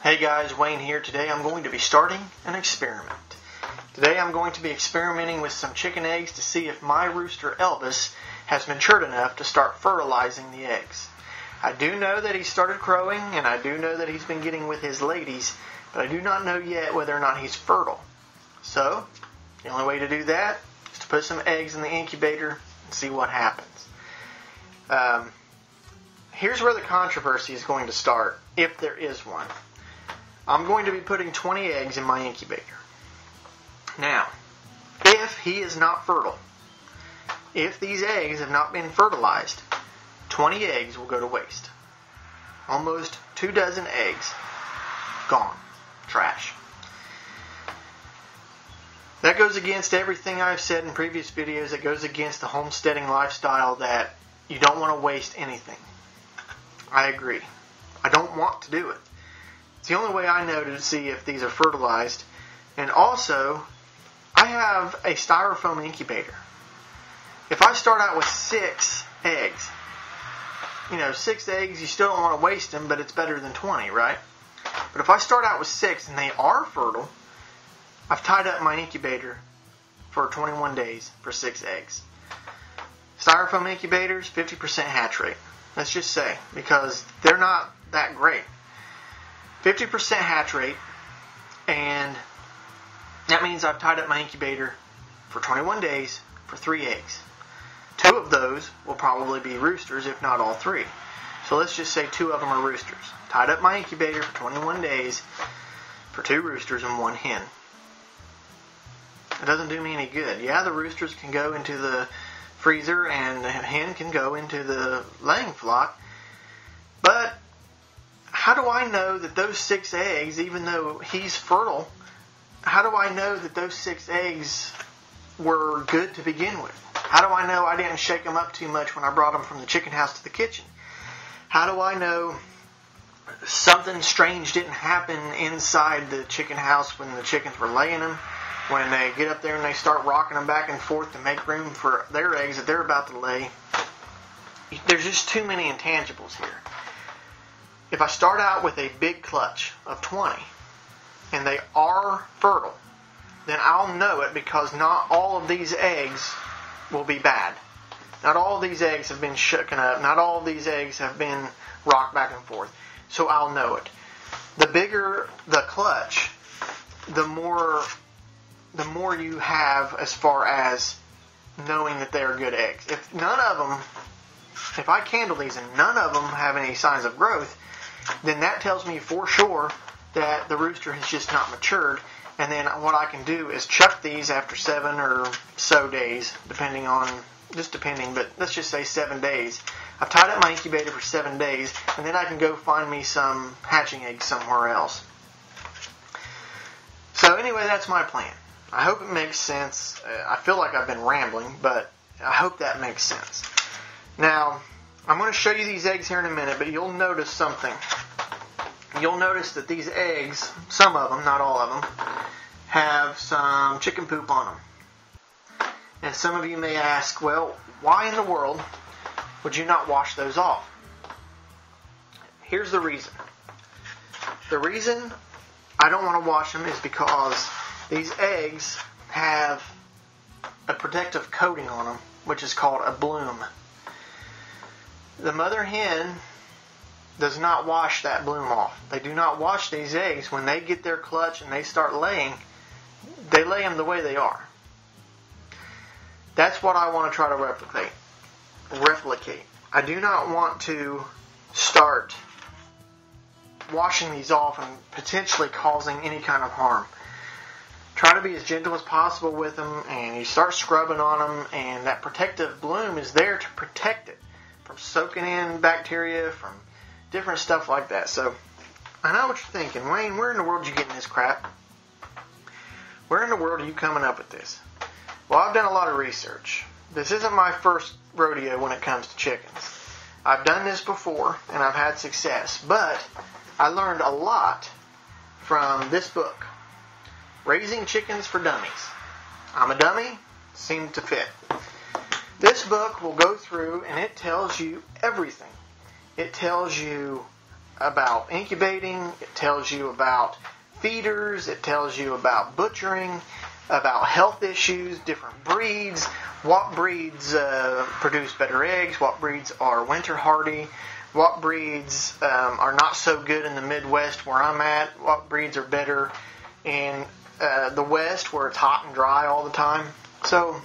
Hey guys, Wayne here. Today I'm going to be starting an experiment. Today I'm going to be experimenting with some chicken eggs to see if my rooster Elvis has matured enough to start fertilizing the eggs. I do know that he started crowing and I do know that he's been getting with his ladies, but I do not know yet whether or not he's fertile. So, the only way to do that is to put some eggs in the incubator and see what happens. Here's where the controversy is going to start, if there is one. I'm going to be putting 20 eggs in my incubator. Now, if he is not fertile, if these eggs have not been fertilized, 20 eggs will go to waste. Almost 24 eggs gone. Trash. That goes against everything I've said in previous videos. It goes against the homesteading lifestyle that you don't want to waste anything. I agree. I don't want to do it. It's the only way I know to see if these are fertilized. And also, I have a styrofoam incubator. If I start out with 6 eggs, 6 eggs, you still don't want to waste them, but it's better than 20, right? But if I start out with 6 and they are fertile, I've tied up my incubator for 21 days for 6 eggs. Styrofoam incubators, 50% hatch rate. Let's just say, because they're not that great. 50% hatch rate, and that means I've tied up my incubator for 21 days for 3 eggs. 2 of those will probably be roosters, if not all 3. So let's just say 2 of them are roosters. Tied up my incubator for 21 days for 2 roosters and 1 hen. It doesn't do me any good. Yeah, the roosters can go into the freezer and the hen can go into the laying flock, but how do I know that those 6 eggs, even though he's fertile, how do I know that those 6 eggs were good to begin with? How do I know I didn't shake them up too much when I brought them from the chicken house to the kitchen? How do I know something strange didn't happen inside the chicken house when the chickens were laying them? When they get up there and they start rocking them back and forth to make room for their eggs that they're about to lay. There's just too many intangibles here. If I start out with a big clutch of 20 and they are fertile, then I'll know it because not all of these eggs will be bad. Not all of these eggs have been shooken up. Not all of these eggs have been rocked back and forth. So I'll know it. The bigger the clutch, the more you have as far as knowing that they are good eggs. If I candle these and none of them have any signs of growth, then that tells me for sure that the rooster has just not matured. And then what I can do is chuck these after 7 or so days, but let's just say 7 days. I've tied up my incubator for 7 days, and then I can go find me some hatching eggs somewhere else. So anyway, that's my plan. I hope it makes sense. I feel like I've been rambling, but I hope that makes sense. Now, I'm going to show you these eggs here in a minute, but you'll notice something. You'll notice that these eggs, some of them, not all of them, have some chicken poop on them. And some of you may ask, well, why in the world would you not wash those off? Here's the reason. The reason I don't want to wash them is because these eggs have a protective coating on them, which is called a bloom. The mother hen does not wash that bloom off. They do not wash these eggs. When they get their clutch and they start laying, they lay them the way they are. That's what I want to try to replicate. I do not want to start washing these off and potentially causing any kind of harm. Try to be as gentle as possible with them, and you start scrubbing on them, and that protective bloom is there to protect it from soaking in bacteria, from different stuff like that. So, I know what you're thinking. Wayne, where in the world are you getting this crap? Where in the world are you coming up with this? Well, I've done a lot of research. This isn't my first rodeo when it comes to chickens. I've done this before, and I've had success. But I learned a lot from this book, Raising Chickens for Dummies. I'm a dummy, seemed to fit. This book will go through and it tells you everything. It tells you about incubating. It tells you about feeders. It tells you about butchering, about health issues, different breeds, what breeds produce better eggs, what breeds are winter hardy, what breeds are not so good in the Midwest where I'm at, what breeds are better in the West where it's hot and dry all the time. So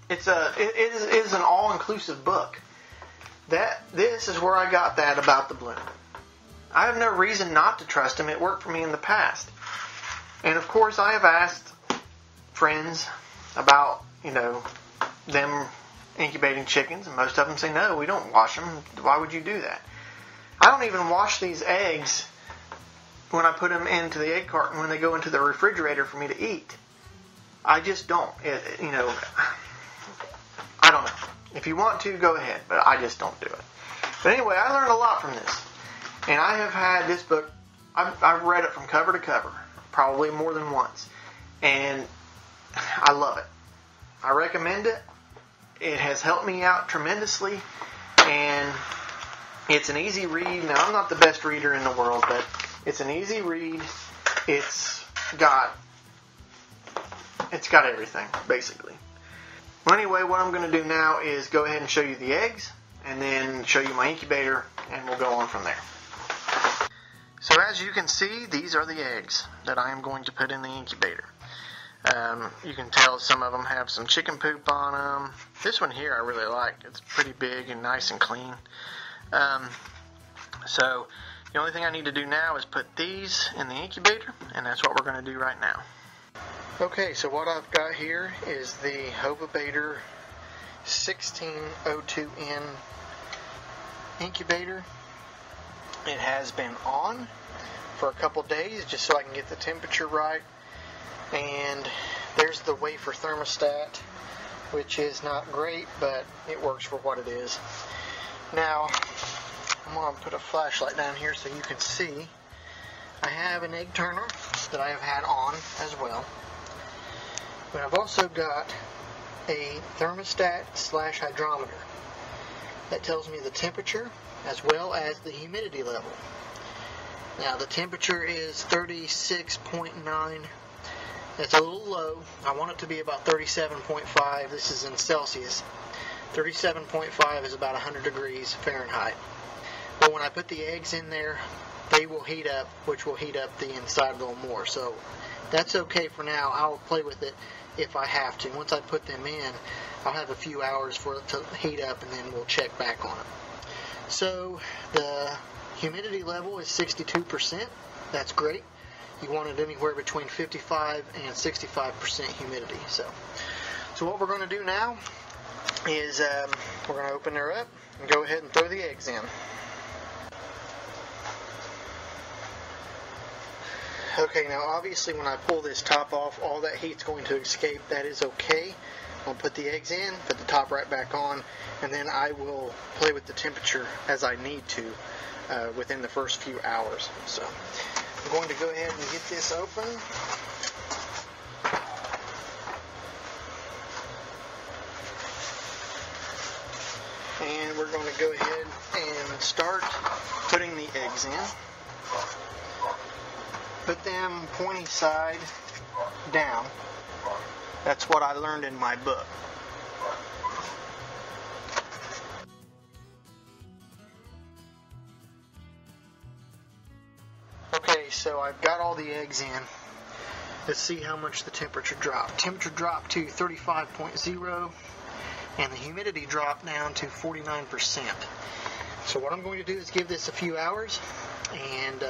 it is an all-inclusive book. This is where I got that about the bloom. I have no reason not to trust him. It worked for me in the past. And of course, I have asked friends about, them incubating chickens, and most of them say, no, we don't wash them. Why would you do that? I don't even wash these eggs when I put them into the egg carton when they go into the refrigerator for me to eat. I just don't. I don't know. If you want to, go ahead, but I just don't do it. But anyway, I learned a lot from this. And I have had this book, I've read it from cover to cover, probably more than once. And I love it. I recommend it. It has helped me out tremendously. And it's an easy read. Now, I'm not the best reader in the world, but it's an easy read. It's got everything, basically. Well, anyway, what I'm going to do now is go ahead and show you the eggs, and then show you my incubator, and we'll go on from there. So as you can see, these are the eggs that I am going to put in the incubator. You can tell some of them have some chicken poop on them. This one here I really like. It's pretty big and nice and clean. So the only thing I need to do now is put these in the incubator, and that's what we're going to do right now. Okay, so what I've got here is the hova-bator 1602N incubator. It has been on for a couple days just so I can get the temperature right. And there's the wafer thermostat, which is not great, but it works for what it is. Now, I'm going to put a flashlight down here so you can see. I have an egg turner that I have had on as well. But I've also got a thermostat / hydrometer that tells me the temperature as well as the humidity level. Now the temperature is 36.9. That's a little low. I want it to be about 37.5. This is in Celsius. 37.5 is about 100 degrees Fahrenheit. But when I put the eggs in there, they will heat up, which will heat up the inside a little more. So that's okay for now. I'll play with it if I have to. Once I put them in, I'll have a few hours for it to heat up, and then we'll check back on it. So the humidity level is 62%. That's great. You want it anywhere between 55 and 65% humidity. So what we're going to do now is we're going to open her up and go ahead and throw the eggs in. Okay, now obviously when I pull this top off, all that heat's going to escape. That is okay. I'll put the eggs in, put the top right back on, and then I will play with the temperature as I need to within the first few hours. So I'm going to go ahead and get this open. And we're going to go ahead and start putting the eggs in. Put them pointy side down. That's what I learned in my book. Okay, so I've got all the eggs in. Let's see how much the temperature dropped. Temperature dropped to 35.0, and the humidity dropped down to 49%. So what I'm going to do is give this a few hours, and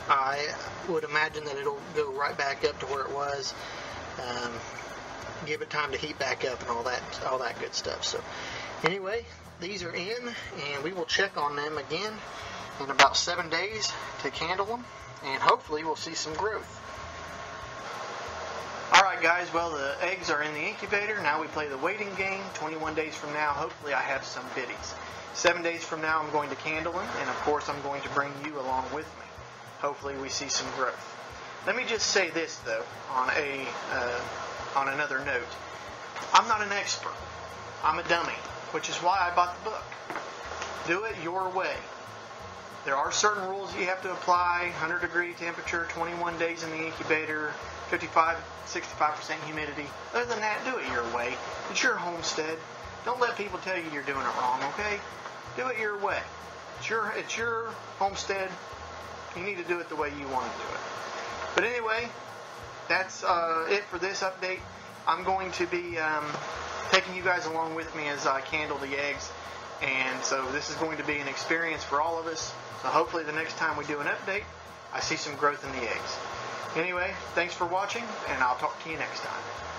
I would imagine that it'll go right back up to where it was. Give it time to heat back up and all that good stuff. So anyway, these are in, and we will check on them again in about 7 days to candle them, and hopefully we'll see some growth. Alright guys, well the eggs are in the incubator. Now we play the waiting game. 21 days from now, hopefully I have some biddies. 7 days from now I'm going to candle them, and of course I'm going to bring you along with me. Hopefully we see some growth. Let me just say this though, on another note. I'm not an expert. I'm a dummy, which is why I bought the book. Do it your way. There are certain rules you have to apply: 100 degree temperature, 21 days in the incubator, 65% humidity. Other than that, do it your way. It's your homestead. Don't let people tell you you're doing it wrong, okay? Do it your way. It's your homestead. You need to do it the way you want to do it. But anyway, that's it for this update. I'm going to be taking you guys along with me as I candle the eggs. And so this is going to be an experience for all of us. So hopefully the next time we do an update, I see some growth in the eggs. Anyway, thanks for watching, and I'll talk to you next time.